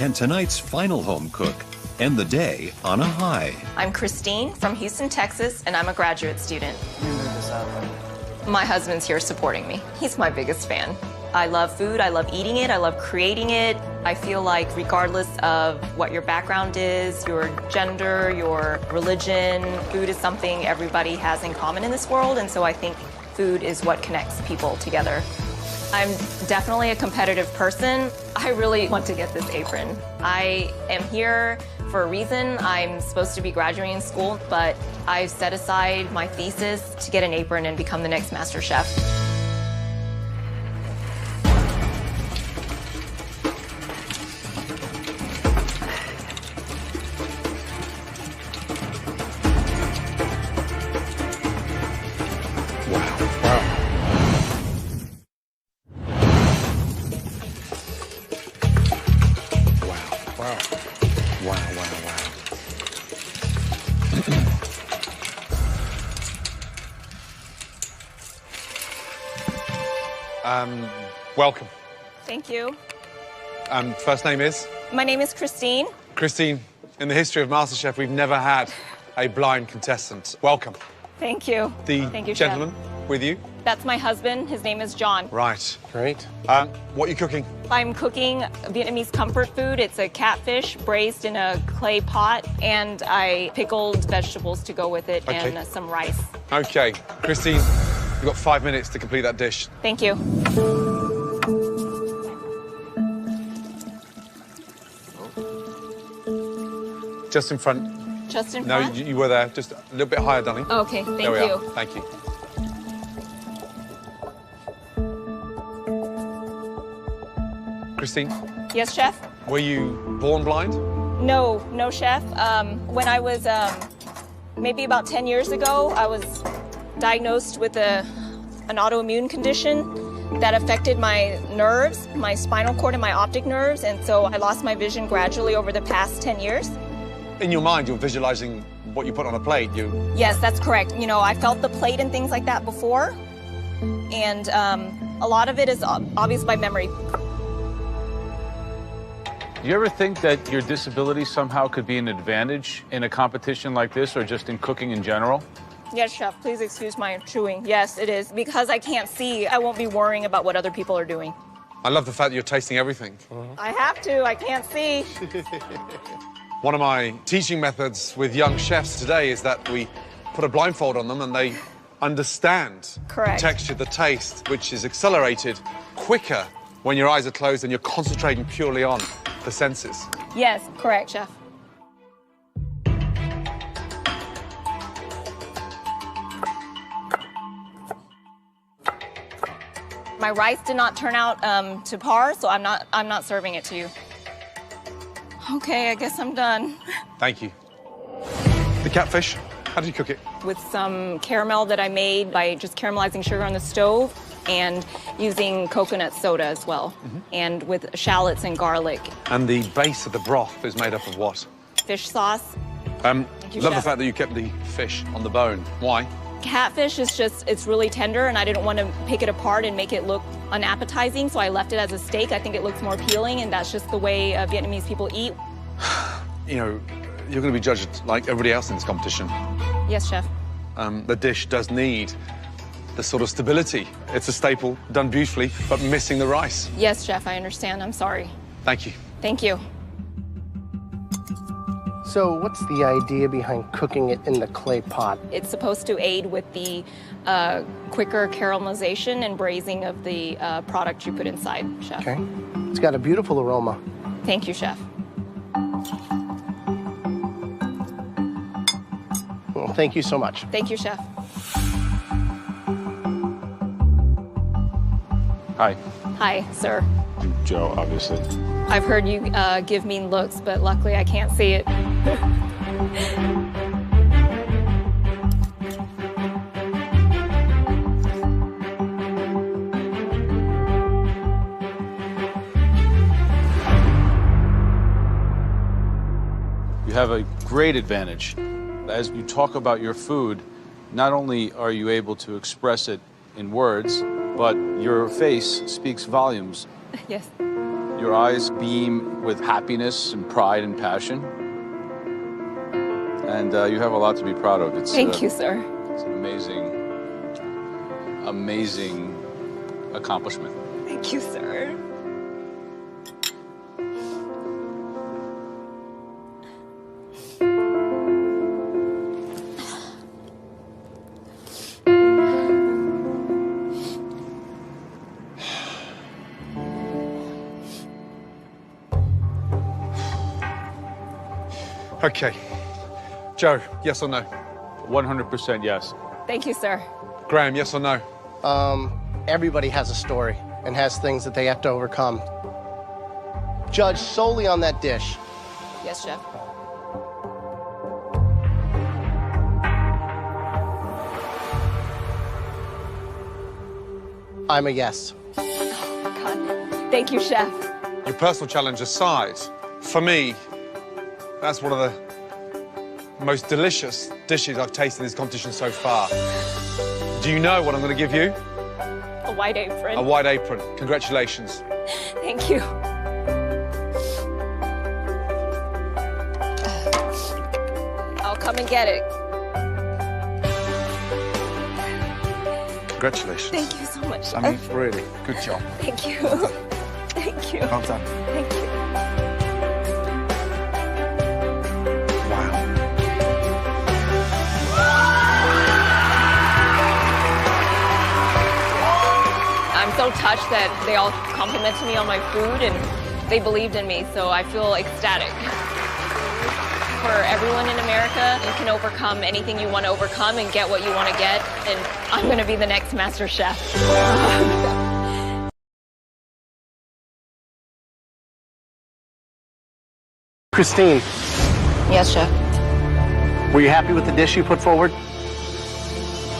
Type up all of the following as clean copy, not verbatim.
can tonight's final home cook end the day on a high? I'm Christine from Houston, Texas, and I'm a graduate student. You move this out of there. My husband's here supporting me. He's my biggest fan. I love food, I love eating it, I love creating it. I feel like regardless of what your background is, your gender, your religion, food is something everybody has in common in this world, and so I think food is what connects people together. I'm definitely a competitive person. I really want to get this apron. I am here for a reason. I'm supposed to be graduating school, but I've set aside my thesis to get an apron and become the next master chef. Welcome. Thank you. First name is? My name is Christine. Christine, in the history of MasterChef, we've never had a blind contestant. Welcome. Thank you. Thank you, gentleman with you? That's my husband. His name is John. Right. Great. What are you cooking? I'm cooking Vietnamese comfort food. It's a catfish braised in a clay pot, and I pickled vegetables to go with it and some rice. Okay, Christine, you've got 5 minutes to complete that dish. Thank you. Just in front. Just in front? No, you were there. Just a little bit higher, darling. Okay, thank There we you. are. Thank you. Christine, Yes, chef? were you born blind? No, chef. When I was maybe about 10 years ago, I was diagnosed with an autoimmune condition that affected my nerves, my spinal cord and my optic nerves, and so I lost my vision gradually over the past 10 years. In your mind, you're visualizing what you put on a plate. Yes, that's correct. You know, I felt the plate and things like that before, and a lot of it is obvious by memory. Do you ever think that your disability somehow could be an advantage in a competition like this or just in cooking in general? Yes, chef, please excuse my chewing. Yes, it is. Because I can't see, I won't be worrying about what other people are doing. I love the fact that you're tasting everything. I have to, I can't see. One of my teaching methods with young chefs today is that we put a blindfold on them and they understand Correct. the texture, the taste, which is accelerated quicker when your eyes are closed and you're concentrating purely on the senses. Yes, correct, chef. My rice did not turn out to par, so I'm not serving it to you. Okay, I guess I'm done. Thank you. The catfish, how did you cook it? With some caramel that I made by just caramelizing sugar on the stove and using coconut soda as well, and with shallots and garlic. And the base of the broth is made up of what? Fish sauce. Love you, the chef. fact that you kept the fish on the bone. Why? Catfish is just, it's really tender, and I didn't want to pick it apart and make it look unappetizing, so I left it as a steak. I think it looks more appealing, and that's just the way Vietnamese people eat. You know, you're going to be judged like everybody else in this competition. Yes, chef. The dish does need the sort of stability. It's a staple, done beautifully, but missing the rice. Yes, chef, I understand. I'm sorry. Thank you. Thank you. So what's the idea behind cooking it in the clay pot? It's supposed to aid with the quicker caramelization and braising of the product you put inside, chef. Okay. It's got a beautiful aroma. Thank you, chef. Well, thank you so much. Thank you, chef. Hi, Hi, sir. I'm Joe, obviously. I've heard you give mean looks, but luckily I can't see it. You have a great advantage. As you talk about your food, not only are you able to express it in words, but your face speaks volumes. Yes. Your eyes beam with happiness and pride and passion. And you have a lot to be proud of. Thank you, sir. It's an amazing accomplishment. Thank you, sir. Okay. Joe, yes or no? 100% yes. Thank you, sir. Graham, yes or no? Everybody has a story and has things that they have to overcome. Judge solely on that dish. Yes, chef. I'm a yes. God. Thank you, chef. Your personal challenge aside, for me, that's one of the most delicious dishes I've tasted in this competition so far. Do you know what I'm going to give you? A white apron. A white apron. Congratulations. Thank you. I'll come and get it. Congratulations. Thank you so much. I mean, really, good job. Thank you. Thank you. Well done. Thank you. Wow. I'm so touched that they all complimented me on my food and they believed in me, so I feel ecstatic. For everyone in America, you can overcome anything you want to overcome and get what you want to get, and I'm going to be the next Master Chef. Christine, Yes, chef. were you happy with the dish you put forward?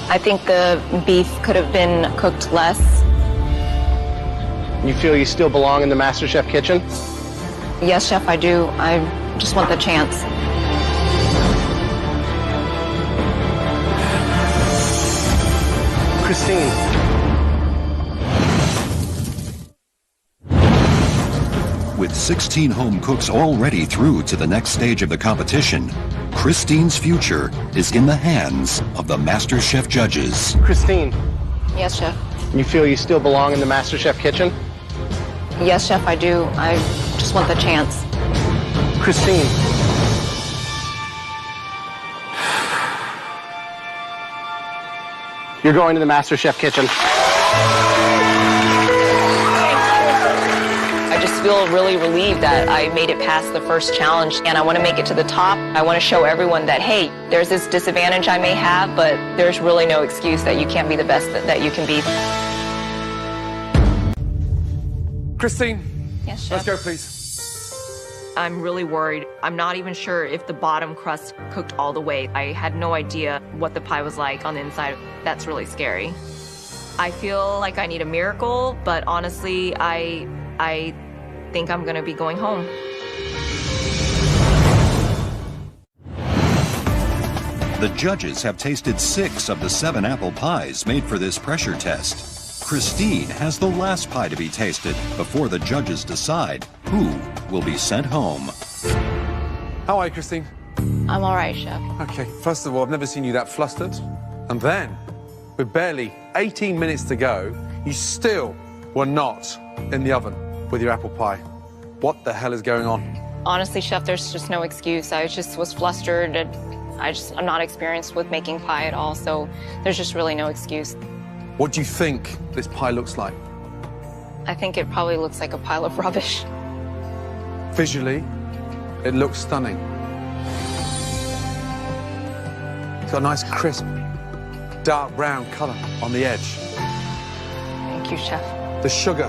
I think the beef could have been cooked less. You feel you still belong in the MasterChef kitchen? Yes, chef, I do. I just want the chance. Christine, With 16 home cooks already through to the next stage of the competition, Christine's future is in the hands of the MasterChef judges. Christine, Yes, chef. you feel you still belong in the MasterChef kitchen? Yes, chef, I do. I just want the chance. Christine, you're going to the MasterChef kitchen. I just feel really relieved that I made it past the first challenge, and I want to make it to the top. I want to show everyone that, hey, there's this disadvantage I may have, but there's really no excuse that you can't be the best that you can be. Christine, Yes, chef. let's go, please. I'm really worried. I'm not even sure if the bottom crust cooked all the way. I had no idea what the pie was like on the inside. That's really scary. I feel like I need a miracle, but honestly, I think I'm gonna be going home. The judges have tasted 6 of the 7 apple pies made for this pressure test. Christine has the last pie to be tasted before the judges decide who will be sent home. How are you, Christine? I'm all right, chef. Okay, first of all, I've never seen you that flustered. And then, with barely 18 minutes to go, you still were not in the oven with your apple pie. What the hell is going on? Honestly, chef, there's just no excuse. I just was flustered, and I'm not experienced with making pie at all, so there's just really no excuse. What do you think this pie looks like? I think it probably looks like a pile of rubbish. Visually, it looks stunning. It's got a nice crisp, dark brown colour on the edge. Thank you, chef. The sugar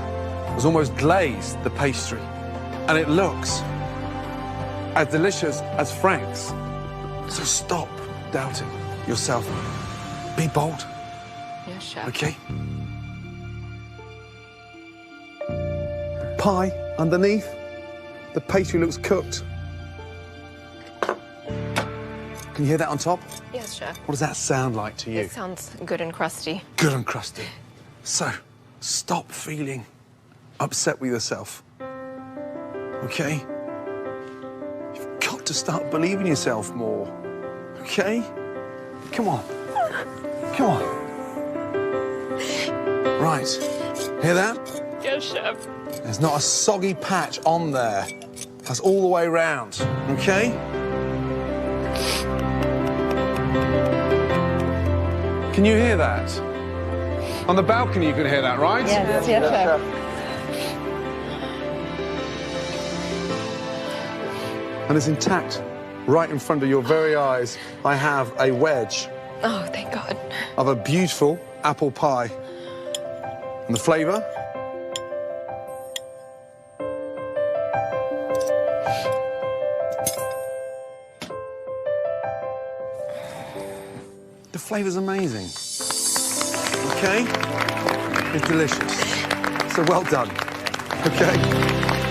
has almost glazed the pastry, and it looks as delicious as Frank's. So stop doubting yourself. Be bold, Yes, chef. okay? Pie underneath. The pastry looks cooked. Can you hear that on top? Yes, chef. What does that sound like to you? It sounds good and crusty. Good and crusty. So, stop feeling upset with yourself. okay? You've got to start believing yourself more, okay? Come on. Come on. Right. Hear that? Yes, Chef. There's not a soggy patch on there. That's all the way round, okay? Can you hear that? On the balcony you can hear that, right? Yes, yes, Chef. And it's intact. Right in front of your very eyes, I have a wedge Oh, thank God. of a beautiful apple pie. And the flavour? The flavour's amazing. Okay? It's delicious. So well done. Okay?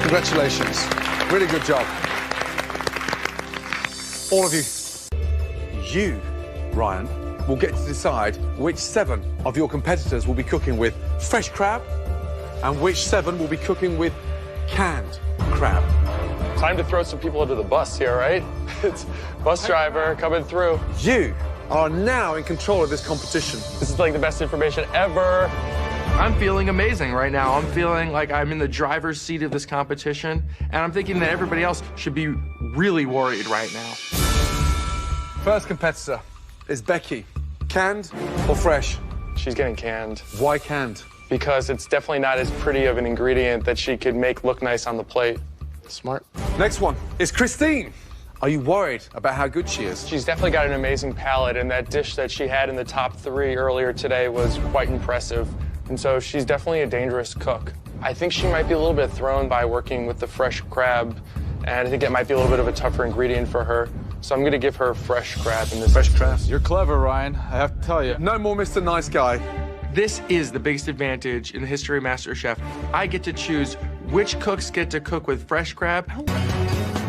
Congratulations. Really good job. All of you. You, Ryan, will get to decide which 7 of your competitors will be cooking with fresh crab and which 7 will be cooking with canned crab. Time to throw some people under the bus here, right? It's bus driver coming through. You are now in control of this competition. This is like the best information ever. I'm feeling amazing right now. I'm feeling like I'm in the driver's seat of this competition, and I'm thinking that everybody else should be really worried right now. First competitor is Becky. Canned or fresh? She's getting canned Why canned? because it's definitely not as pretty of an ingredient that she could make look nice on the plate. Smart. Next one is Christine. Are you worried about how good she is? She's definitely got an amazing palate, and that dish that she had in the top 3 earlier today was quite impressive. And so she's definitely a dangerous cook. I think she might be a little bit thrown by working with the fresh crab, and I think it might be a little bit of a tougher ingredient for her. So I'm going to give her fresh crab in this. Fresh crab. You're clever, Ryan. I have to tell you. No more Mr. Nice Guy. This is the biggest advantage in the history of MasterChef. I get to choose which cooks get to cook with fresh crab.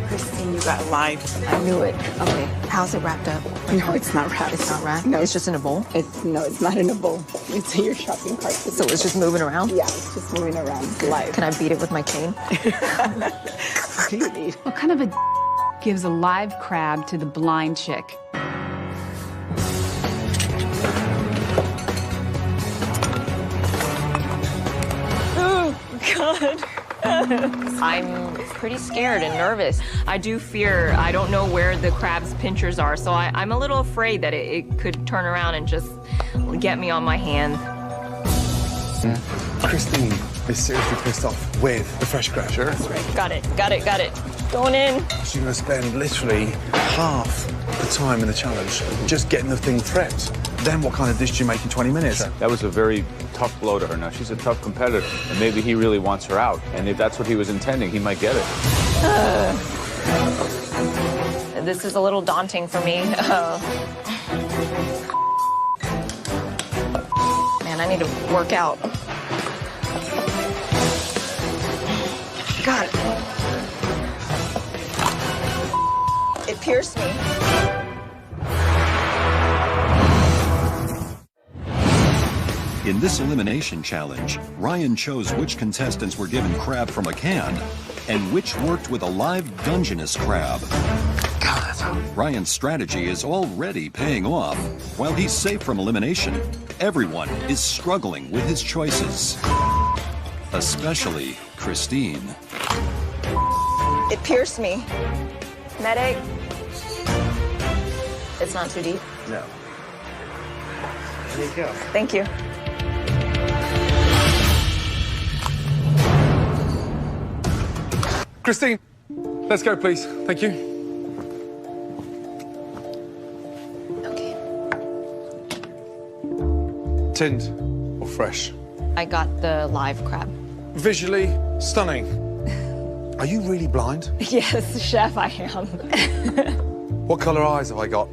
Christine, you got live. I knew it. Okay, how's it wrapped up? No, it's not wrapped. It's not wrapped? No, It's just in a bowl? No, it's not in a bowl. It's in your shopping cart. So it's just moving around? Yeah, it's just moving around live. Can I beat it with my cane? What kind of a gives a live crab to the blind chick? God. I'm pretty scared and nervous. I do fear, I don't know where the crab's pinchers are, so I'm a little afraid that it could turn around and just get me on my hand. Christine is seriously pissed off with the fresh crab. Sure. Got it. Going in. She's going to spend literally half the time in the challenge just getting the thing prepped. Then what kind of dish do you make in 20 minutes? Sure. That was a very tough blow to her. Now, she's a tough competitor, and maybe he really wants her out. And if that's what he was intending, he might get it. This is a little daunting for me. Man, I need to work out. God. It pierced me. In this elimination challenge, Ryan chose which contestants were given crab from a can and which worked with a live Dungeness crab. Ryan's strategy is already paying off. While he's safe from elimination, everyone is struggling with his choices. Especially Christine. It pierced me. Medic. It's not too deep. No. There you go. Thank you. Christine, let's go, please. Thank you. Okay. Tinned or fresh? I got the live crab. Visually stunning. Are you really blind? Yes, Chef, I am. What colour eyes have I got?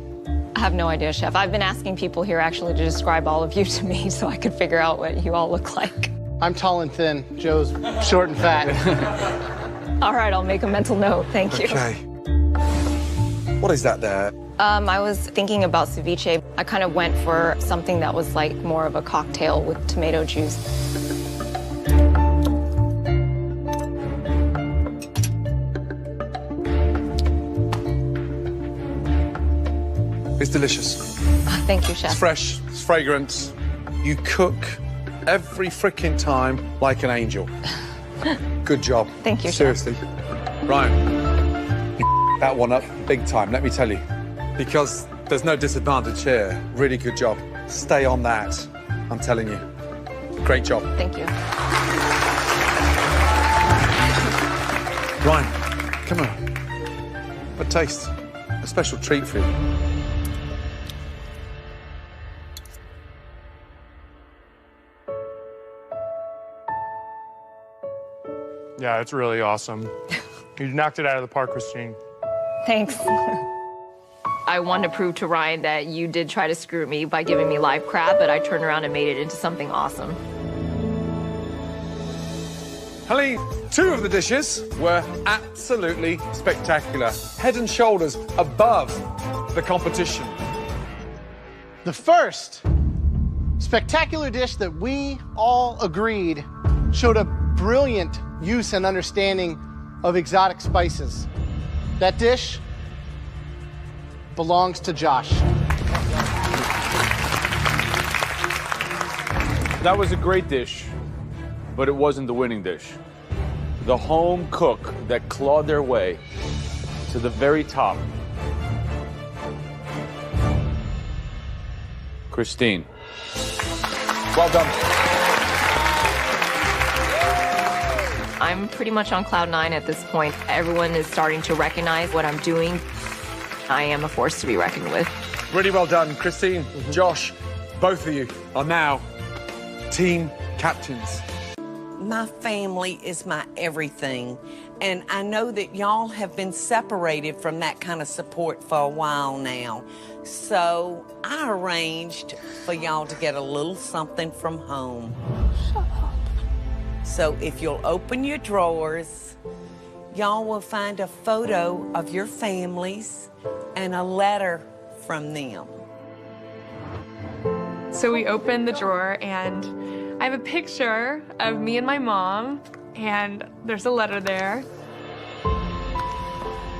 I have no idea, Chef. I've been asking people here actually to describe all of you to me so I could figure out what you all look like. I'm tall and thin. Joe's short and fat. All right, I'll make a mental note. Thank you. Okay. What is that there? I was thinking about ceviche. I kind of went for something that was like more of a cocktail with tomato juice. delicious. Thank you, Chef. It's fresh, it's fragrant. You cook every freaking time like an angel. Good job. Thank you, seriously. Ryan, you that one up big time, let me tell you. Because there's no disadvantage here. Really good job. Stay on that, I'm telling you. Great job. Thank you. Ryan, come on. A taste. A special treat for you. Yeah, it's really awesome. You knocked it out of the park, Christine. Thanks. I want to prove to Ryan that you did try to screw me by giving me live crab, but I turned around and made it into something awesome. Helene, 2 of the dishes were absolutely spectacular. Head and shoulders above the competition. The first spectacular dish that we all agreed showed a brilliant use and understanding of exotic spices. That dish belongs to Josh. That was a great dish, but it wasn't the winning dish. The home cook that clawed their way to the very top. Christine. Well done. I'm pretty much on cloud 9 at this point. Everyone is starting to recognize what I'm doing. I am a force to be reckoned with. Really well done, Christine, Josh. Both of you are now team captains. My family is my everything, and I know that y'all have been separated from that kind of support for a while now. So I arranged for y'all to get a little something from home. Shut up. So if you'll open your drawers, y'all will find a photo of your families and a letter from them. So we opened the drawer and I have a picture of me and my mom, and there's a letter there.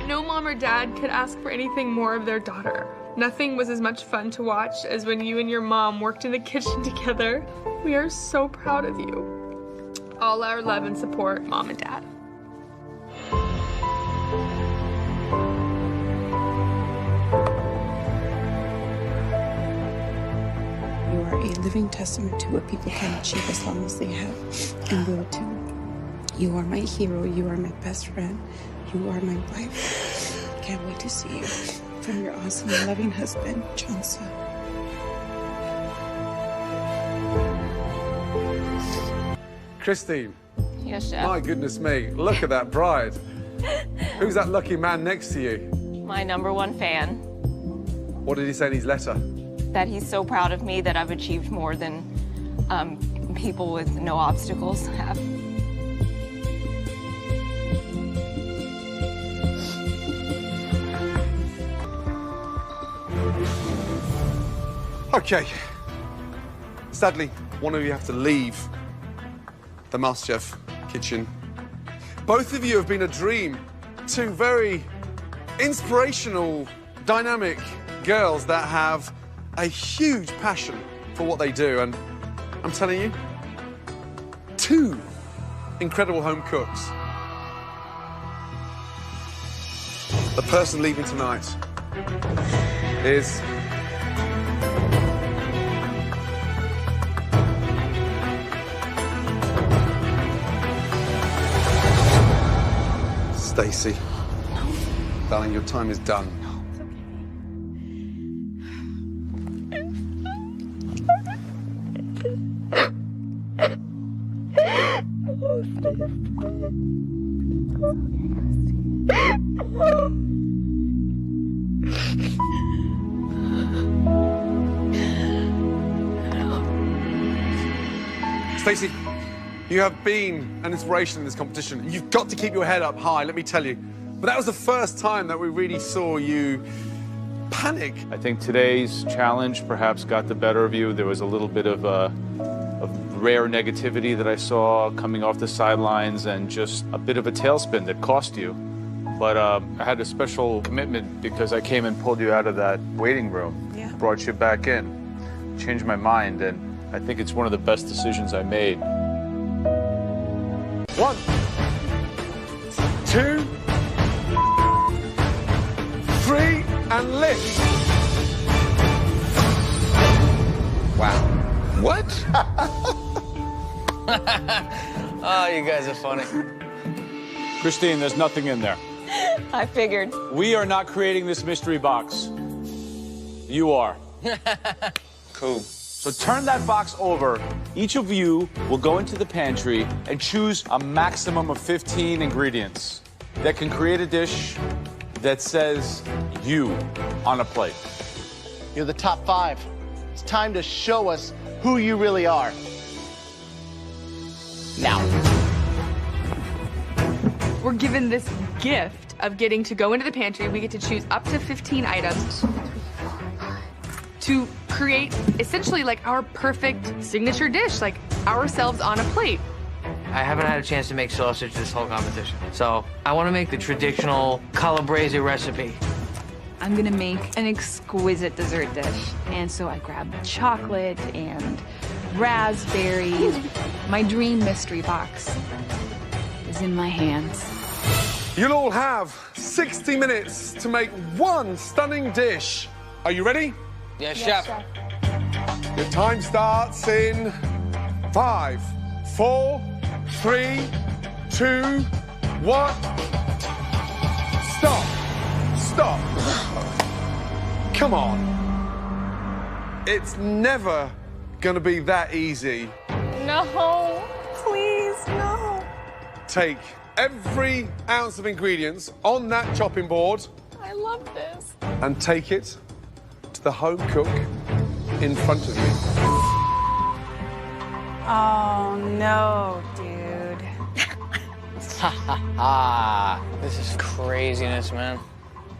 No mom or dad could ask for anything more of their daughter. Nothing was as much fun to watch as when you and your mom worked in the kitchen together. We are so proud of you. All our love and support, Mom and Dad. You are a living testament to what people can achieve as long as they have and will too. You are my hero. You are my best friend. You are my wife. Can't wait to see you. From your awesome, loving husband, Johnson. Christine. Yes, Chef. My goodness me, look at that bride. Who's that lucky man next to you? My #1 fan. What did he say in his letter? That he's so proud of me that I've achieved more than people with no obstacles have. Okay. Sadly, one of you have to leave the MasterChef kitchen. Both of you have been a dream. 2 very inspirational, dynamic girls that have a huge passion for what they do. And I'm telling you, 2 incredible home cooks. The person leaving tonight is Stacey. Darling, your time is done. Stacey, you have been an inspiration in this competition. You've got to keep your head up high, let me tell you. But that was the first time that we really saw you panic. I think today's challenge perhaps got the better of you. There was a little bit of rare negativity that I saw coming off the sidelines and just a bit of a tailspin that cost you. but I had a special commitment because I came and pulled you out of that waiting room, brought you back in, changed my mind, and I think it's one of the best decisions I made. 1, 2, 3, and lift. Wow. What? Oh, you guys are funny. Christine, there's nothing in there. I figured. We are not creating this mystery box. You are. Cool. So turn that box over. Each of you will go into the pantry and choose a maximum of 15 ingredients that can create a dish that says you on a plate. You're the top 5. It's time to show us who you really are. Now. We're given this gift of getting to go into the pantry. We get to choose up to 15 items to create essentially like our perfect signature dish, like ourselves on a plate. I haven't had a chance to make sausage this whole competition, so I want to make the traditional calabrese recipe. I'm gonna make an exquisite dessert dish. And so I grabbed chocolate and raspberries. My dream mystery box is in my hands. You'll all have 60 minutes to make one stunning dish. Are you ready? Yes, chef. Your time starts in 5, 4, 3, 2, 1. Stop. Stop. Come on. It's never gonna be that easy. No, please, no. Take every ounce of ingredients on that chopping board I love this. and take it to the home cook in front of you. Oh, no, dude. This is craziness, man.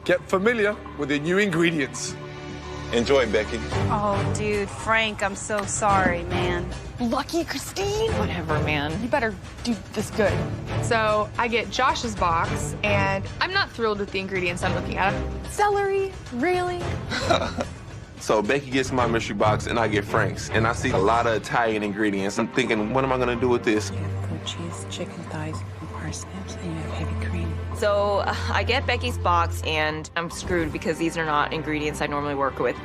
Get familiar with the new ingredients. Enjoy, Becky. Oh, dude, Frank, I'm so sorry, man. Lucky Christine. Whatever, man. You better do this good. So I get Josh's box, and I'm not thrilled with the ingredients I'm looking at. Celery? Really? So Becky gets my mystery box and I get Frank's. And I see a lot of Italian ingredients. I'm thinking, what am I gonna do with this? You have goat cheese, chicken thighs, and parsnips, and you have heavy cream. So I get Becky's box, and I'm screwed because these are not ingredients I normally work with.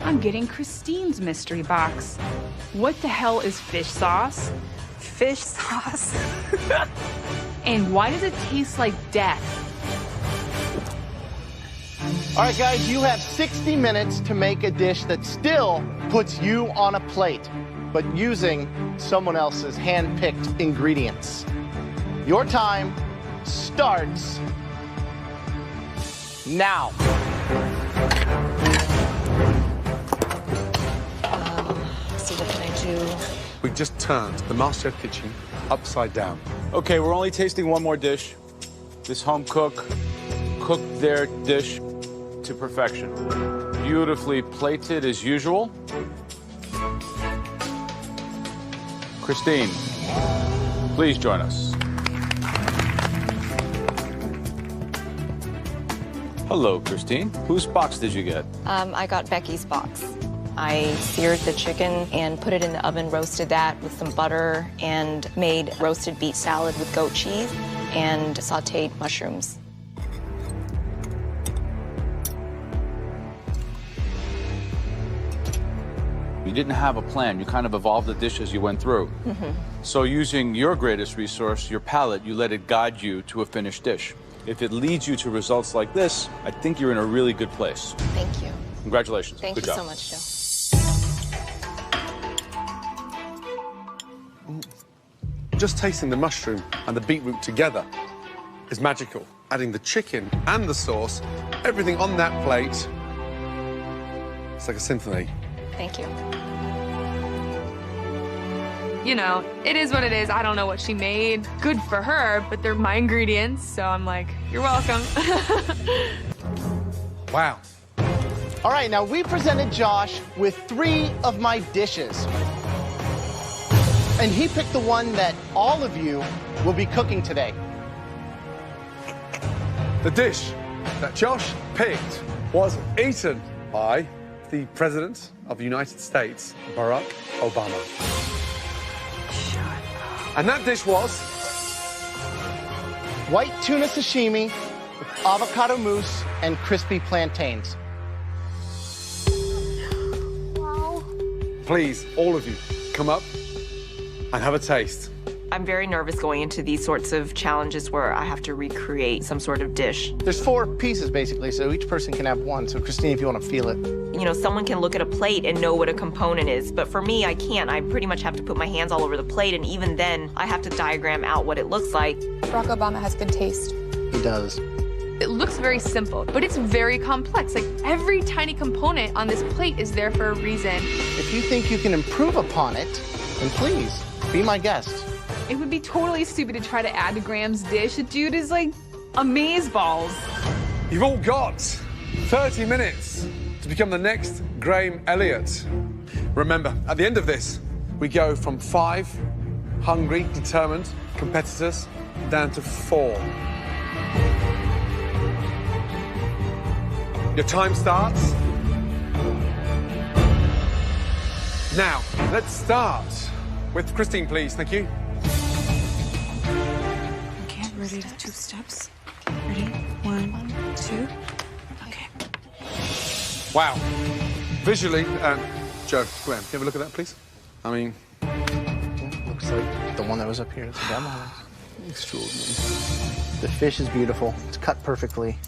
I'm getting Christine's mystery box. What the hell is fish sauce? Fish sauce? And why does it taste like death? All right, guys, you have 60 minutes to make a dish that still puts you on a plate, but using someone else's hand-picked ingredients. Your time starts now. Let's see, what can I do? We just turned the MasterChef kitchen upside down. Okay, we're only tasting one more dish. This home cook cooked their dish to perfection. Beautifully plated as usual. Christine, please join us. Hello, Christine. Whose box did you get? I got Becky's box. I seared the chicken and put it in the oven, roasted that with some butter, and made roasted beet salad with goat cheese and sauteed mushrooms. You didn't have a plan. You kind of evolved the dish as you went through. So using your greatest resource, your palate, you let it guide you to a finished dish. If it leads you to results like this, I think you're in a really good place. Thank you. Congratulations. Thank Good you job. so much, Joe. Just tasting the mushroom and the beetroot together is magical. Adding the chicken and the sauce, everything on that plate, it's like a symphony. Thank you. You know, it is what it is. I don't know what she made. Good for her, but they're my ingredients, so I'm like, you're welcome. Wow. All right, now we presented Josh with 3 of my dishes. And he picked the one that all of you will be cooking today. The dish that Josh picked was eaten by the President of the United States, Barack Obama. And that dish was white tuna sashimi with avocado mousse and crispy plantains. Wow. Please, all of you, come up and have a taste. I'm very nervous going into these sorts of challenges where I have to recreate some sort of dish. There's 4 pieces, basically, so each person can have one. So, Christine, if you want to feel it. You know, someone can look at a plate and know what a component is, but for me, I can't. I pretty much have to put my hands all over the plate, and even then, I have to diagram out what it looks like. Barack Obama has good taste. He does. It looks very simple, but it's very complex. Like, every tiny component on this plate is there for a reason. If you think you can improve upon it, then please, be my guest. It would be totally stupid to try to add to Graham's dish. The dude is like amazeballs. You've all got 30 minutes to become the next Graham Elliott. Remember, at the end of this, we go from 5 hungry, determined competitors down to 4. Your time starts now. Let's start with Christine, please. Thank you. Okay, ready to 2 steps. Ready? 1, 2. Okay. Wow. Visually, Joe, Graham, can you have a look at that, please? I mean... Looks like the one that was up here at the demo. Extraordinary. The fish is beautiful. It's cut perfectly.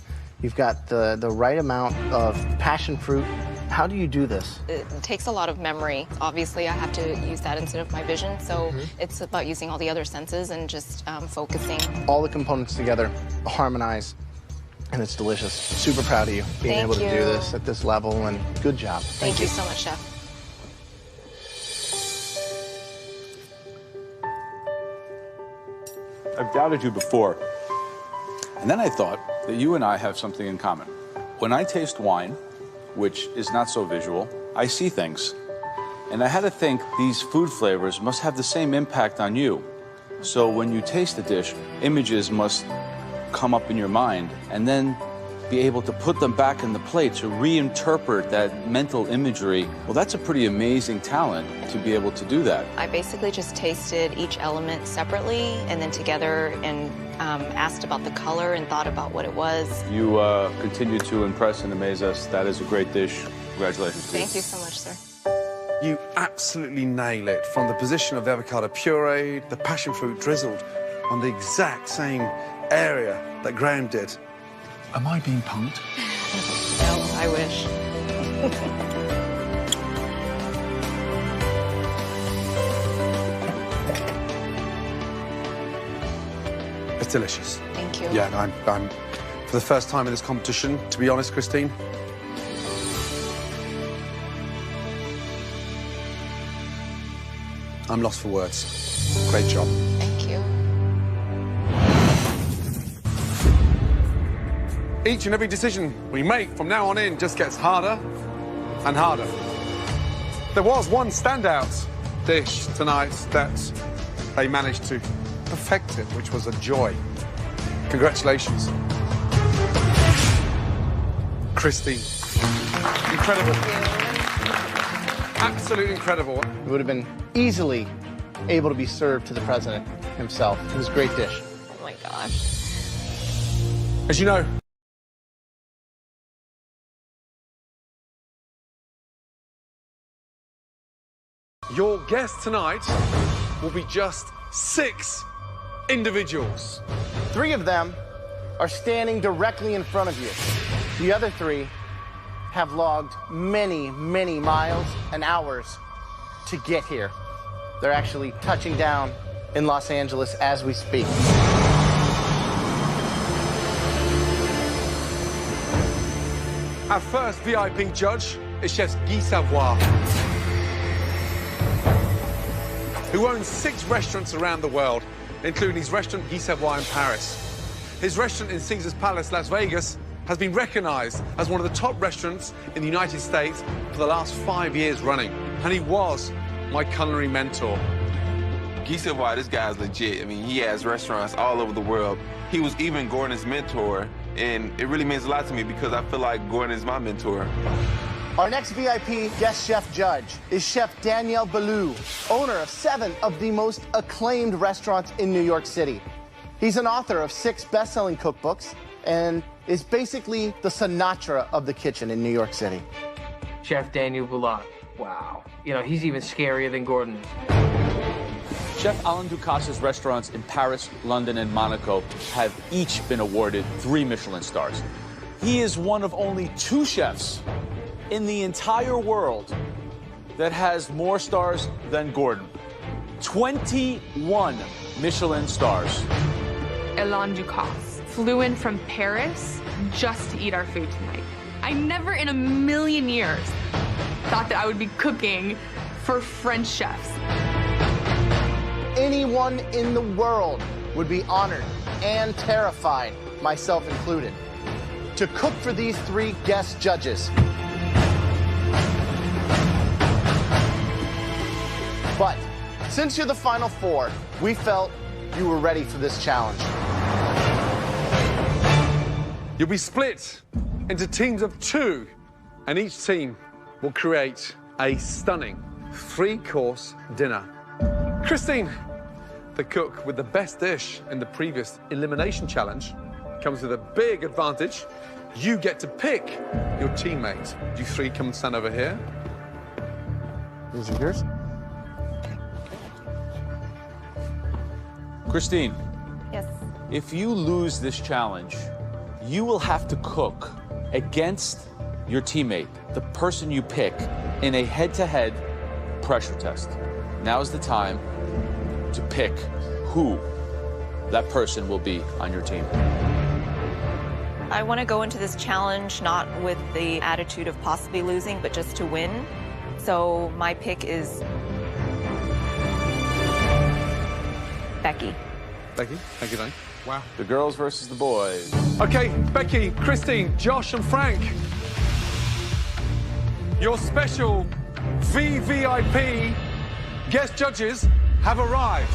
You've got the right amount of passion fruit. How do you do this? It takes a lot of memory. Obviously, I have to use that instead of my vision, so it's about using all the other senses and just focusing. All the components together harmonize, and it's delicious. Super proud of you being able to do this at this level, and good job. Thank you so much, Chef. I've doubted you before, and then I thought that you and I have something in common. When I taste wine, which is not so visual, I see things. And I had to think these food flavors must have the same impact on you. So when you taste the dish, images must come up in your mind and then be able to put them back in the plate to reinterpret that mental imagery. Well, that's a pretty amazing talent to be able to do that. I basically just tasted each element separately and then together and asked about the color and thought about what it was. You continue to impress and amaze us. That is a great dish. Congratulations to you. Thank you so much, sir. You absolutely nail it. From the position of the avocado puree, the passion fruit drizzled on the exact same area that Graham did. Am I being punked? No, I wish. It's delicious. Thank you. Yeah, I'm for the first time in this competition, to be honest, Christine, I'm lost for words. Great job. Thank you. Each and every decision we make from now on in just gets harder and harder. There was one standout dish tonight that they managed to perfect it, which was a joy. Congratulations. Christine. Incredible. Absolutely incredible. It would have been easily able to be served to the president himself. It was a great dish. Oh my gosh. As you know, your guest tonight will be just 6 individuals. 3 of them are standing directly in front of you. The other 3 have logged many, many miles and hours to get here. They're actually touching down in Los Angeles as we speak. Our first VIP judge is Chef Guy Savoy, who owns 6 restaurants around the world, including his restaurant Guy Savoy in Paris. His restaurant in Caesars Palace, Las Vegas, has been recognized as one of the top restaurants in the United States for the last 5 years running. And he was my culinary mentor. Guy Savoy, this guy's legit. I mean, he has restaurants all over the world. He was even Gordon's mentor And it really means a lot to me because I feel like Gordon is my mentor. Our next VIP guest chef judge is Chef Daniel Boulud, owner of 7 of the most acclaimed restaurants in New York City. He's an author of 6 best-selling cookbooks and is basically the Sinatra of the kitchen in New York City. Chef Daniel Boulud. Wow. You know, he's even scarier than Gordon is. Chef Alain Ducasse's restaurants in Paris, London, and Monaco have each been awarded 3 Michelin stars. He is one of only 2 chefs in the entire world that has more stars than Gordon. 21 Michelin stars. Alain Ducasse flew in from Paris just to eat our food tonight. I never in a million years thought that I would be cooking for French chefs. Anyone in the world would be honored and terrified, myself included, to cook for these 3 guest judges. But since you're the final 4, we felt you were ready for this challenge. You'll be split into teams of 2, and each team will create a stunning 3-course dinner. Christine, the cook with the best dish in the previous elimination challenge, comes with a big advantage. You get to pick your teammate. You 3 come and stand over here. These are yours. Christine. Yes. If you lose this challenge, you will have to cook against your teammate, the person you pick, in a head-to-head pressure test. Now is the time to pick who that person will be on your team. I want to go into this challenge not with the attitude of possibly losing, but just to win. So my pick is Becky. Becky, thank you, Danny. Wow. The girls versus the boys. Okay, Becky, Christine, Josh, and Frank. Your special VVIP guest judges have arrived.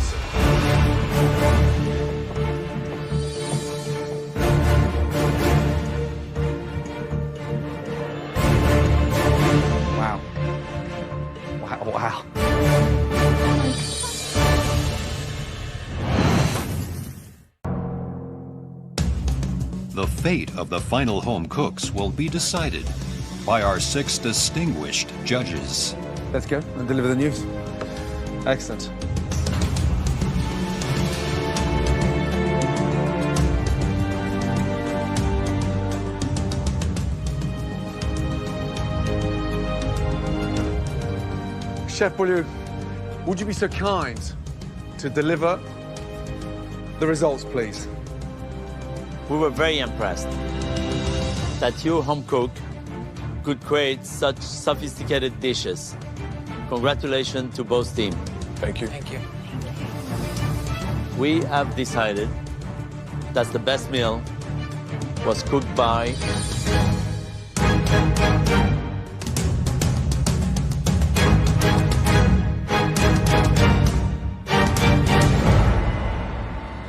Wow. Wow, wow. The fate of the final home cooks will be decided by our 6 distinguished judges. Let's go and deliver the news. Excellent. Chef Boulud, would you be so kind to deliver the results, please? We were very impressed that your home cook could create such sophisticated dishes. Congratulations to both teams. Thank you. Thank you. We have decided that the best meal was cooked by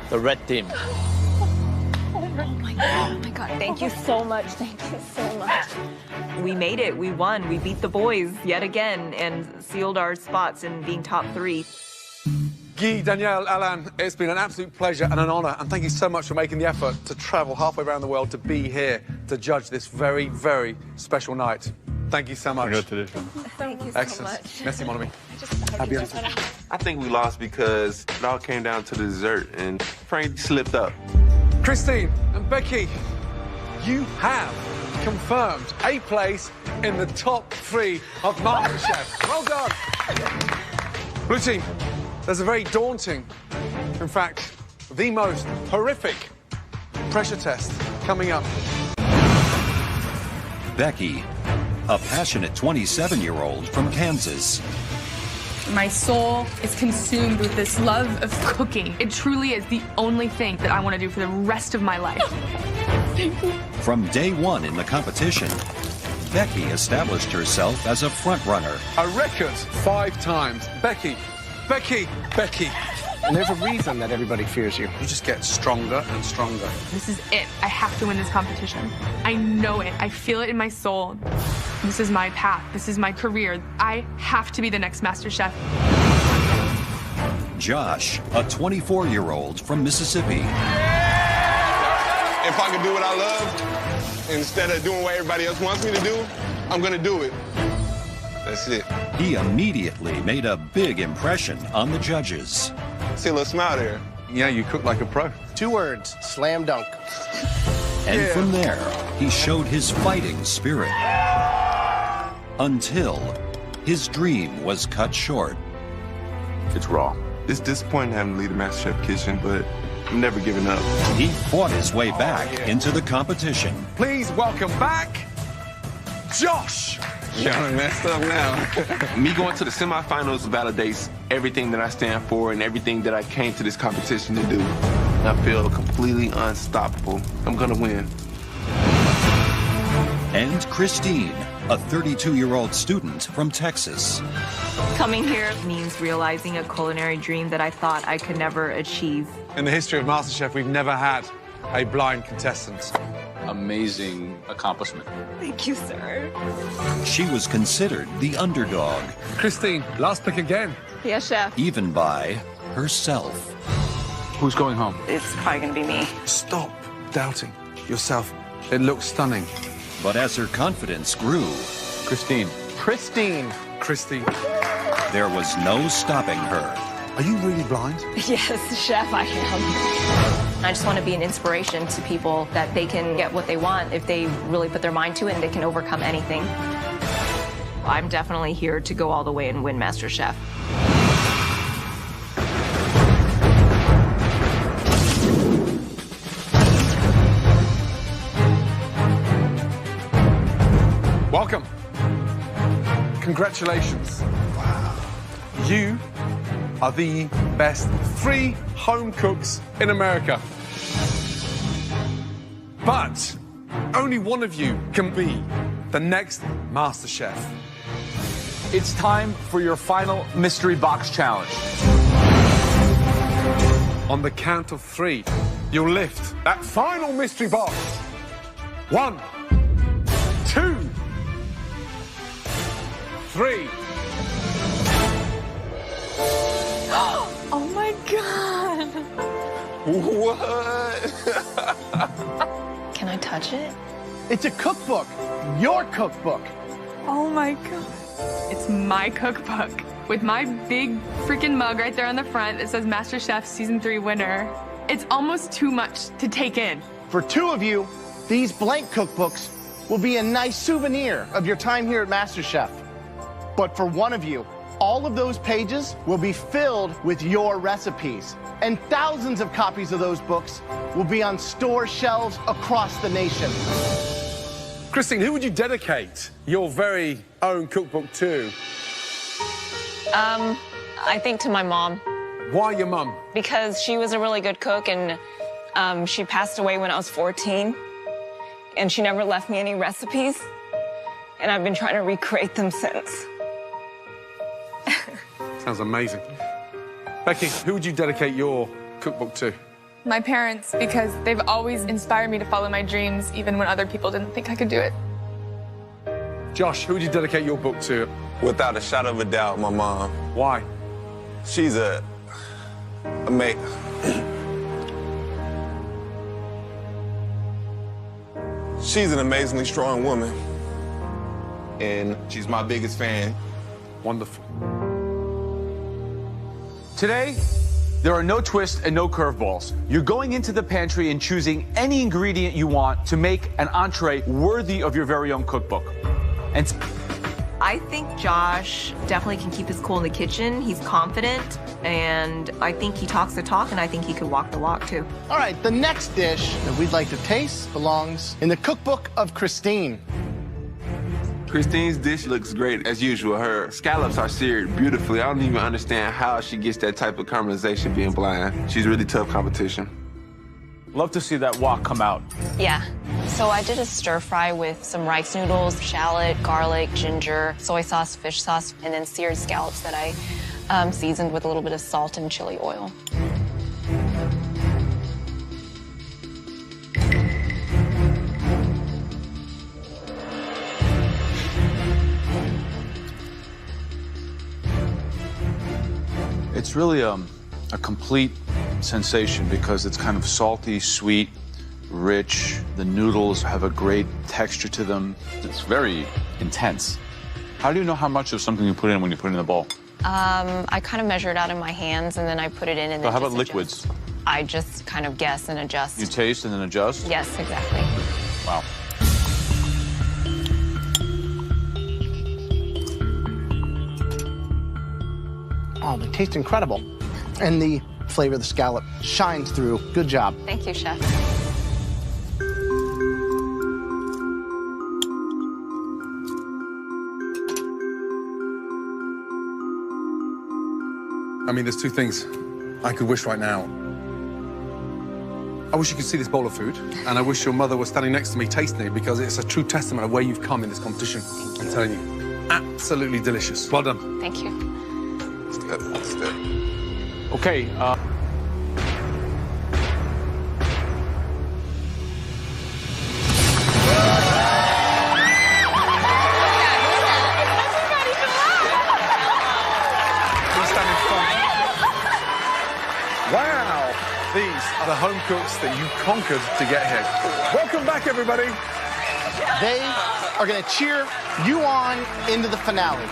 the red team. Oh my God, thank you so much. Thank you so much. We made it. We won. We beat the boys yet again and sealed our spots in being top 3. Guy, Danielle, Alain, it's been an absolute pleasure and an honor, and thank you so much for making the effort to travel halfway around the world to be here to judge this very, very special night. Thank you so much. Thank you so Excellent. much. Merci, mon ami. I think we lost because it all came down to the dessert, and Frank slipped up. Christine and Becky, you have confirmed a place in the top 3 of MasterChef. Well done. Blue team, there's a very daunting, in fact, the most horrific pressure test coming up. Becky, a passionate 27-year-old from Kansas. My soul is consumed with this love of cooking. It truly is the only thing that I want to do for the rest of my life. Thank you. From day 1 in the competition, Becky established herself as a front-runner. A record 5 times. Becky, Becky, Becky. And there's a reason that everybody fears you. You just get stronger and stronger. This is it. I have to win this competition. I know it. I feel it in my soul. This is my path. This is my career. I have to be the next Master Chef. Josh, a 24-year-old from Mississippi. If I could do what I love, instead of doing what everybody else wants me to do, I'm gonna do it. That's it. He immediately made a big impression on the judges. See a little smile there. Yeah, you cook like a pro. 2 words, slam dunk. And from there, he showed his fighting spirit. Until his dream was cut short. It's raw. It's disappointing having to leave the MasterChef kitchen, but I'm never giving up. He fought his way back into the competition. Please welcome back, Josh. Y'all messed up now. Me going to the semifinals validates everything that I stand for and everything that I came to this competition to do. I feel completely unstoppable. I'm gonna win. And Christine, a 32-year-old student from Texas. Coming here means realizing a culinary dream that I thought I could never achieve. In the history of MasterChef, we've never had a blind contestant. Amazing accomplishment. Thank you, sir. She was considered the underdog. Christine, last pick again. Yes, chef. Even by herself. Who's going home? It's probably gonna be me. Stop doubting yourself. It looks stunning. But as her confidence grew, Christine. Christine. Christine. There was no stopping her. Are you really blind? Yes, chef, I am. I just want to be an inspiration to people that they can get what they want if they really put their mind to it and they can overcome anything. I'm definitely here to go all the way and win MasterChef. Welcome. Congratulations. Wow. You are the best 3 home cooks in America. But only one of you can be the next Master Chef. It's time for your final mystery box challenge. On the count of 3, you'll lift that final mystery box. 1, 2, 3. Oh my God. What? Can I touch it? It's a cookbook. Your cookbook. Oh my God. It's my cookbook with my big freaking mug right there on the front that says MasterChef Season 3 winner. It's almost too much to take in. For 2 of you, these blank cookbooks will be a nice souvenir of your time here at MasterChef. But for 1 of you, all of those pages will be filled with your recipes. And thousands of copies of those books will be on store shelves across the nation. Christine, who would you dedicate your very own cookbook to? I think to my mom. Why your mum? Because she was a really good cook and she passed away when I was 14. And she never left me any recipes. And I've been trying to recreate them since. Sounds amazing. Becky, who would you dedicate your cookbook to? My parents, because they've always inspired me to follow my dreams, even when other people didn't think I could do it. Josh, who would you dedicate your book to? Without a shadow of a doubt, my mom. Why? She's she's an amazingly strong woman. And she's my biggest fan. Wonderful. Today, there are no twists and no curveballs. You're going into the pantry and choosing any ingredient you want to make an entree worthy of your very own cookbook. And I think Josh definitely can keep his cool in the kitchen. He's confident, and I think he talks the talk, and I think he could walk the walk, too. All right, the next dish that we'd like to taste belongs in the cookbook of Christine. Christine's dish looks great as usual. Her scallops are seared beautifully. I don't even understand how she gets that type of caramelization being blind. She's really tough competition. love to see that wok come out. Yeah. So I did a stir fry with some rice noodles, shallot, garlic, ginger, soy sauce, fish sauce, and then seared scallops that I seasoned with a little bit of salt and chili oil. It's really a complete sensation because it's kind of salty, sweet, rich. The noodles have a great texture to them. It's very intense. How do you know how much of something you put in when you put it in the bowl? I kind of measure it out in my hands and then I put it in and So then how about just liquids? adjust. I just kind of guess and adjust. You taste and then adjust? Yes, exactly. Wow. Oh, they taste incredible. And the flavor of the scallop shines through. Good job. Thank you, Chef. I mean, there's two things I could wish right now. I wish you could see this bowl of food, and I wish your mother was standing next to me tasting it, because it's a true testament of where you've come in this competition. I'm telling you, absolutely delicious. Well done. Thank you. That's good. Okay. Wow! These are the home cooks that you conquered to get here. Welcome back, everybody. They are going to cheer you on into the finale.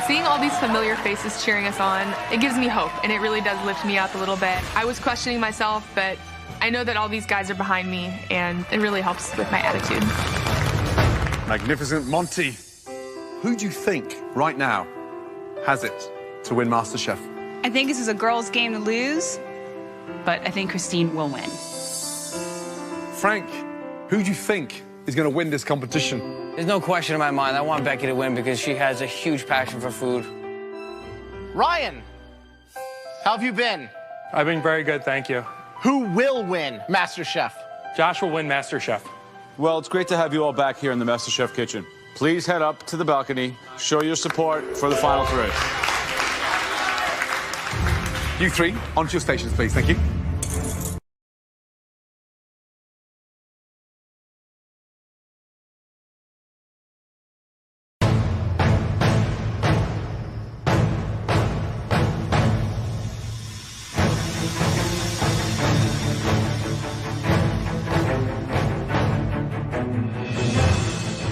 Seeing all these familiar faces cheering us on, it gives me hope, and it really does lift me up a little bit. I was questioning myself, but I know that all these guys are behind me, and it really helps with my attitude. Magnificent Monty. Who do you think right now has it to win MasterChef? I think this is a girl's game to lose, but I think Christine will win. Frank, who do you think is going to win this competition? There's no question in my mind. I want Becky to win because she has a huge passion for food. Ryan, how have you been? I've been very good, thank you. Who will win MasterChef? Josh will win MasterChef. Well, it's great to have you all back here in the MasterChef kitchen. Please head up to the balcony, show your support for the final three. You three, onto your stations, please. Thank you.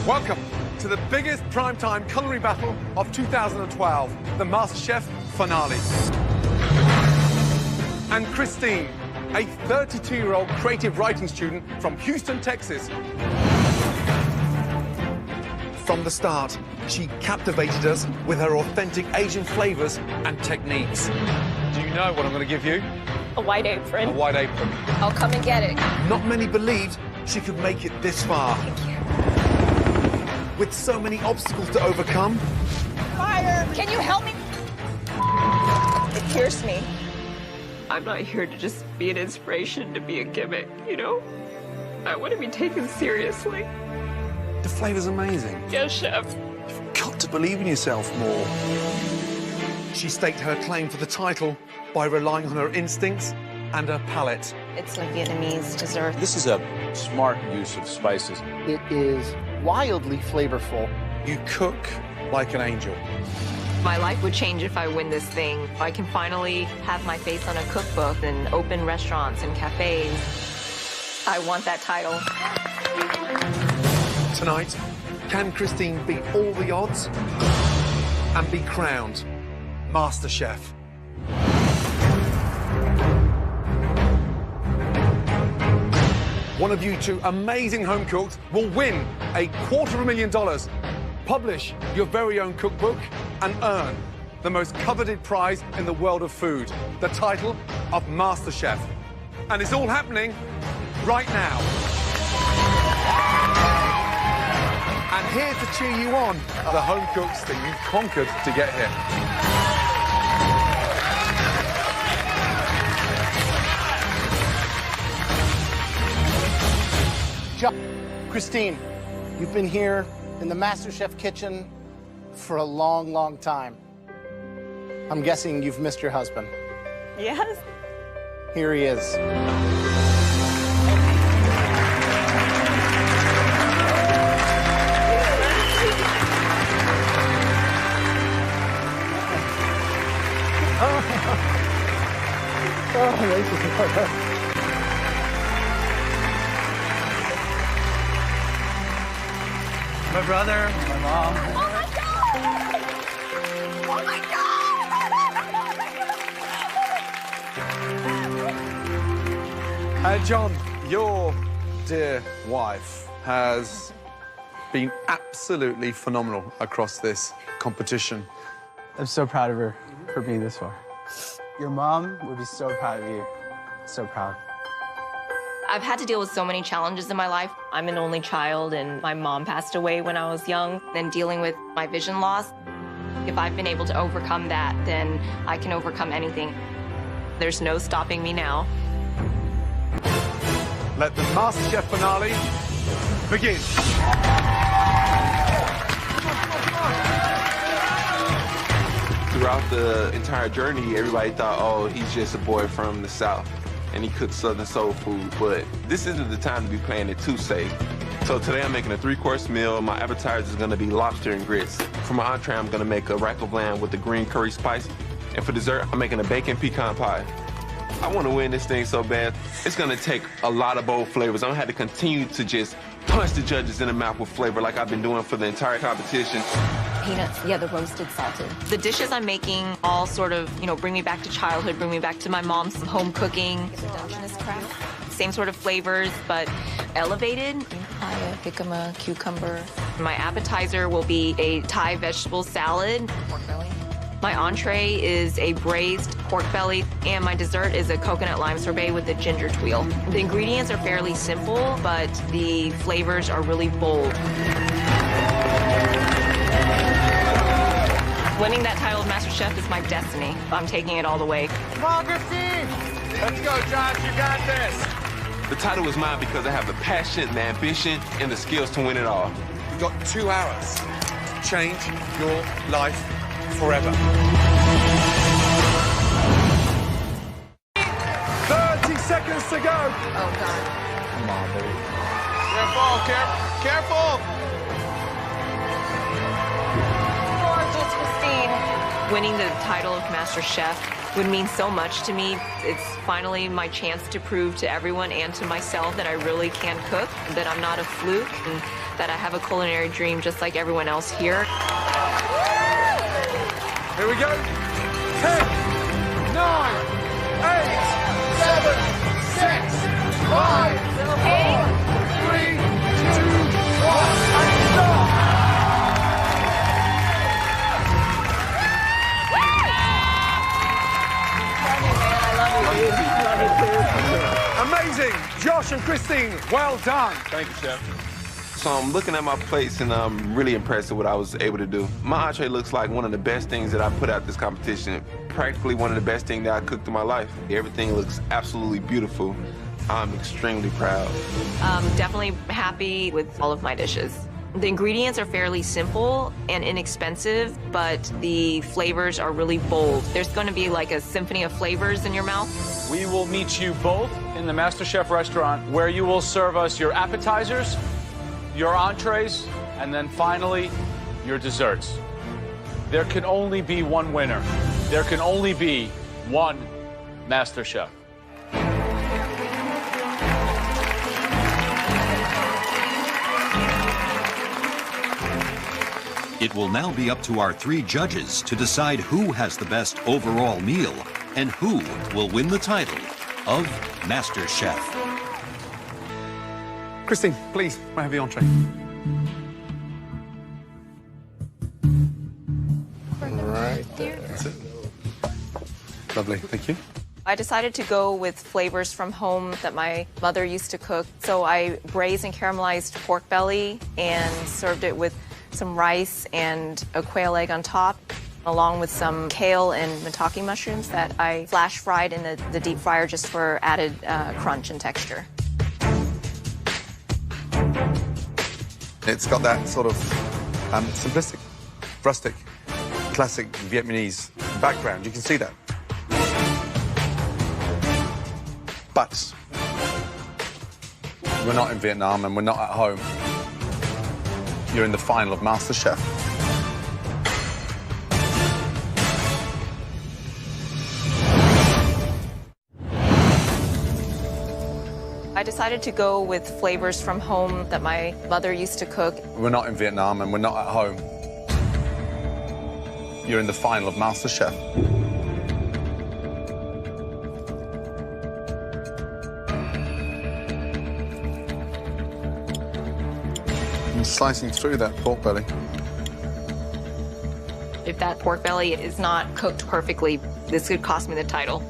Welcome to the biggest primetime culinary battle of 2012, the MasterChef finale. And Christine, a 32-year-old creative writing student from Houston, Texas. From the start, she captivated us with her authentic Asian flavors and techniques. Do you know what I'm going to give you? A white apron. A white apron. I'll come and get it. Not many believed she could make it this far. Thank you. With so many obstacles to overcome. Fire! Can you help me? It pierced me. I'm not here to just be an inspiration, to be a gimmick, you know? I want to be taken seriously. The flavor's amazing. Yes, Chef. You've got to believe in yourself more. She staked her claim for the title by relying on her instincts and her palate. It's a Vietnamese dessert. This is a smart use of spices. It is wildly flavorful. You cook like an angel. My life would change if I win this thing. I can finally have my face on a cookbook and open restaurants and cafes. I want that title. Tonight, can Christine beat all the odds and be crowned MasterChef? One of you two amazing home cooks will win $250,000. Publish your very own cookbook and earn the most coveted prize in the world of food, the title of MasterChef. And it's all happening right now. And here to cheer you on are the home cooks that you conquered to get here. Christine, you've been here in the MasterChef kitchen for a long, long time. I'm guessing you've missed your husband. Yes. Here he is. My brother, my mom. Oh my God! Oh my God! John, your dear wife has been absolutely phenomenal across this competition. I'm so proud of her for being this far. Your mom would be so proud of you. So proud. I've had to deal with so many challenges in my life. I'm an only child, and my mom passed away when I was young. And dealing with my vision loss, if I've been able to overcome that, then I can overcome anything. There's no stopping me now. Let the MasterChef finale begin. Throughout the entire journey, everybody thought, oh, he's just a boy from the South, and he cooks Southern soul food, but this isn't the time to be playing it too safe. So today I'm making a 3-course meal. My appetizer is gonna be lobster and grits. For my entree, I'm gonna make a rack of lamb with the green curry spice. And for dessert, I'm making a bacon pecan pie. I wanna win this thing so bad. It's gonna take a lot of bold flavors. I'm gonna have to continue to just punch the judges in the mouth with flavor like I've been doing for the entire competition. Peanuts, yeah, the roasted salted. The dishes I'm making all sort of, bring me back to childhood, bring me back to my mom's home cooking. Dungeness crab. Same sort of flavors, but elevated. Papaya, jicama, cucumber. My appetizer will be a Thai vegetable salad. Pork belly. My entree is a braised pork belly, and my dessert is a coconut lime sorbet with a ginger tweel. The ingredients are fairly simple, but the flavors are really bold. Winning that title of Master Chef is my destiny. I'm taking it all the way. Come on, Christine! Let's go, Josh, you got this! The title is mine because I have the passion, the ambition, and the skills to win it all. You've got 2 hours to change your life forever. 30 seconds to go. Oh, God. Come on, baby. Careful, careful! Gorgeous, Christine. Winning the title of Master Chef would mean so much to me. It's finally my chance to prove to everyone and to myself that I really can cook, that I'm not a fluke, and that I have a culinary dream just like everyone else here. Here we go. 10, 9, 8, 7, 6, 5, 4, 3, 2, 1, and stop! Amazing! Josh and Christine, well done. Thank you, Chef. So I'm looking at my plates and I'm really impressed with what I was able to do. My entree looks like one of the best things that I put out this competition. Practically one of the best things that I cooked in my life. Everything looks absolutely beautiful. I'm extremely proud. I'm definitely happy with all of my dishes. The ingredients are fairly simple and inexpensive, but the flavors are really bold. There's going to be like a symphony of flavors in your mouth. We will meet you both in the MasterChef restaurant where you will serve us your appetizers, your entrees, and then finally, your desserts. There can only be one winner. There can only be one MasterChef. It will now be up to our 3 judges to decide who has the best overall meal and who will win the title of Master Chef. Christine, please, may I have the entree? Right there. That's it. Lovely, thank you. I decided to go with flavors from home that my mother used to cook. So I braised and caramelized pork belly and served it with some rice and a quail egg on top, along with some kale and maitake mushrooms that I flash fried in the deep fryer just for added crunch and texture. It's got that sort of simplistic, rustic, classic Vietnamese background. You can see that. But we're not in Vietnam and we're not at home. You're in the final of MasterChef. I decided to go with flavors from home that my mother used to cook. We're not in Vietnam and we're not at home. You're in the final of MasterChef. I'm slicing through that pork belly. If that pork belly is not cooked perfectly, this could cost me the title.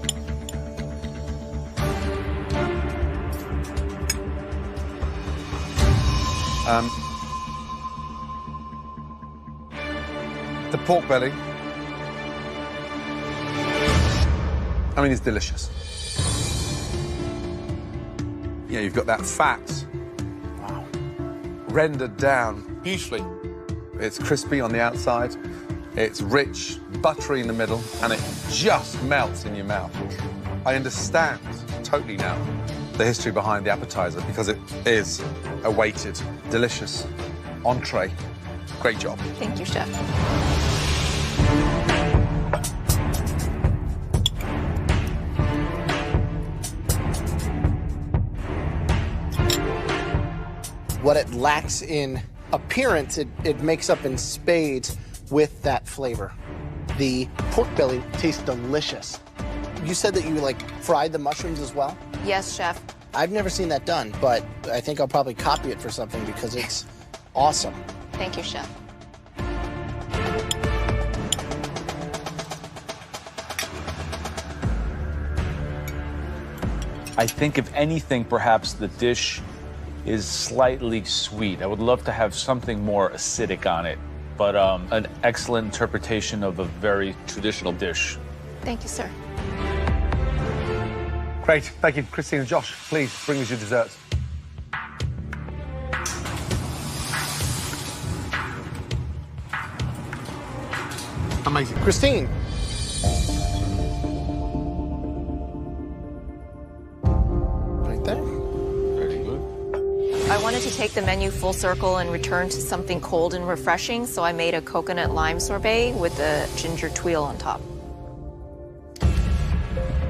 The pork belly, I mean, it's delicious. Yeah, you've got that fat, wow, rendered down beautifully. It's crispy on the outside, it's rich, buttery in the middle, and it just melts in your mouth. I understand totally now the history behind the appetizer because it is a weighted, delicious entree. Great job. Thank you, Chef. What it lacks in appearance, it makes up in spades with that flavor. The pork belly tastes delicious. You said that you fried the mushrooms as well? Yes, Chef. I've never seen that done, but I think I'll probably copy it for something because it's awesome. Thank you, Chef. I think, if anything, perhaps the dish is slightly sweet. I would love to have something more acidic on it, but an excellent interpretation of a very traditional dish. Thank you, sir. Great, thank you. Christine and Josh, please bring us your desserts. Amazing. Christine. Right there. Very good. I wanted to take the menu full circle and return to something cold and refreshing, so I made a coconut lime sorbet with the ginger tuile on top.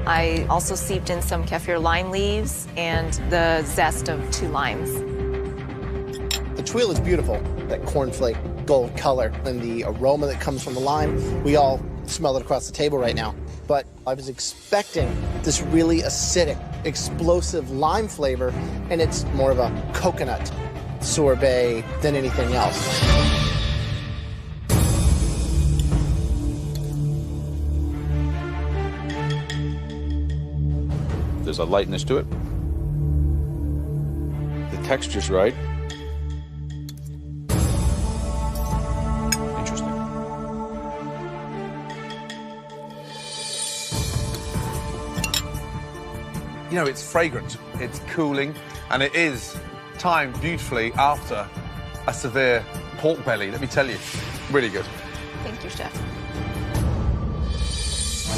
I also seeped in some kaffir lime leaves and the zest of 2 limes. The tuile is beautiful, that cornflake gold color and the aroma that comes from the lime. We all smell it across the table right now. But I was expecting this really acidic, explosive lime flavor, and it's more of a coconut sorbet than anything else. There's a lightness to it. The texture's right. Interesting. You know, it's fragrant, it's cooling, and it is timed beautifully after a severe pork belly, let me tell you. Really good. Thank you, Chef.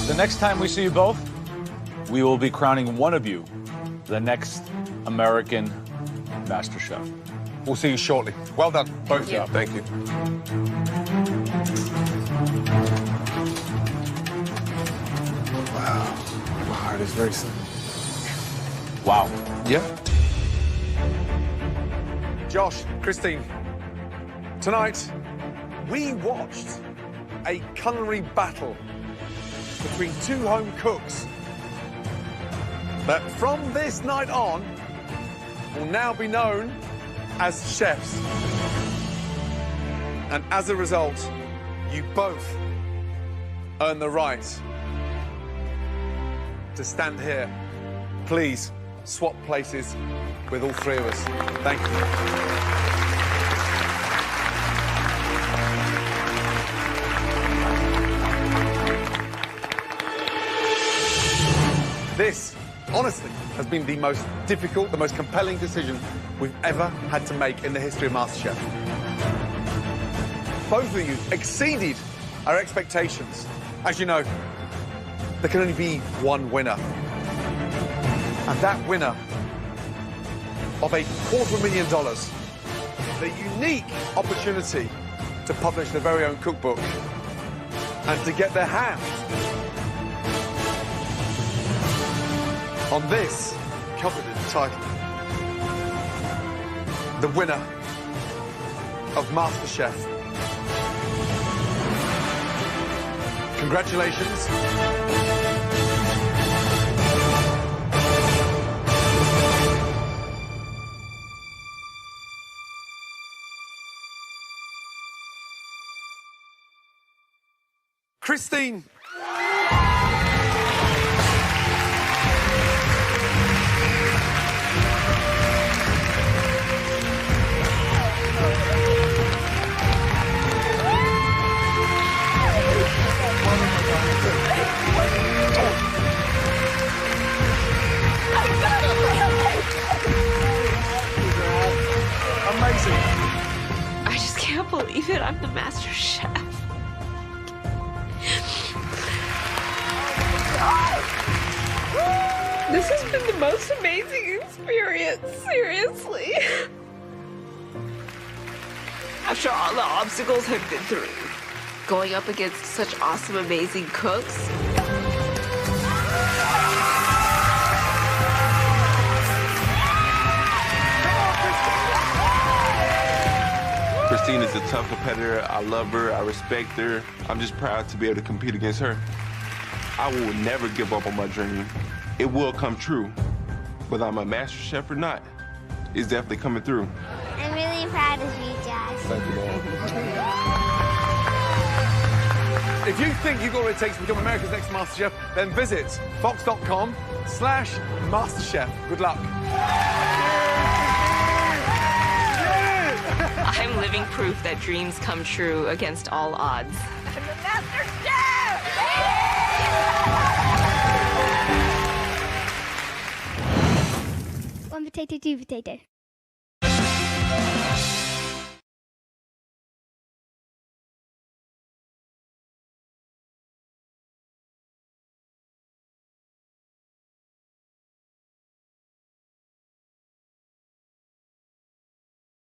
The next time we see you both, we will be crowning one of you the next American Master Chef. We'll see you shortly. Well done, both of you. Thank you. Wow. Wow, it is very simple. Wow. Yeah. Josh, Christine, tonight we watched a culinary battle between 2 home cooks that from this night on will now be known as chefs. And as a result, you both earn the right to stand here. Please swap places with all 3 of us. Thank you. This, honestly, has been the most difficult, the most compelling decision we've ever had to make in the history of MasterChef. Both of you exceeded our expectations. As you know, there can only be one winner. And that winner of $250,000, the unique opportunity to publish their very own cookbook and to get their hands on this coveted title. The winner of MasterChef. Congratulations. Christine. Amazing. I just can't believe it. I'm the master chef. This has been the most amazing experience, seriously. After all the obstacles I've been through, going up against such awesome, amazing cooks. Christine is a tough competitor. I love her. I respect her. I'm just proud to be able to compete against her. I will never give up on my dream. It will come true. Whether I'm a master chef or not, it's definitely coming through. I'm really proud of you, Josh. Thank you, Mom. If you think you've got what it takes to become America's Next MasterChef, then visit fox.com/MasterChef. Good luck. I'm living proof that dreams come true against all odds. I'm the master chef! One potato, two potato.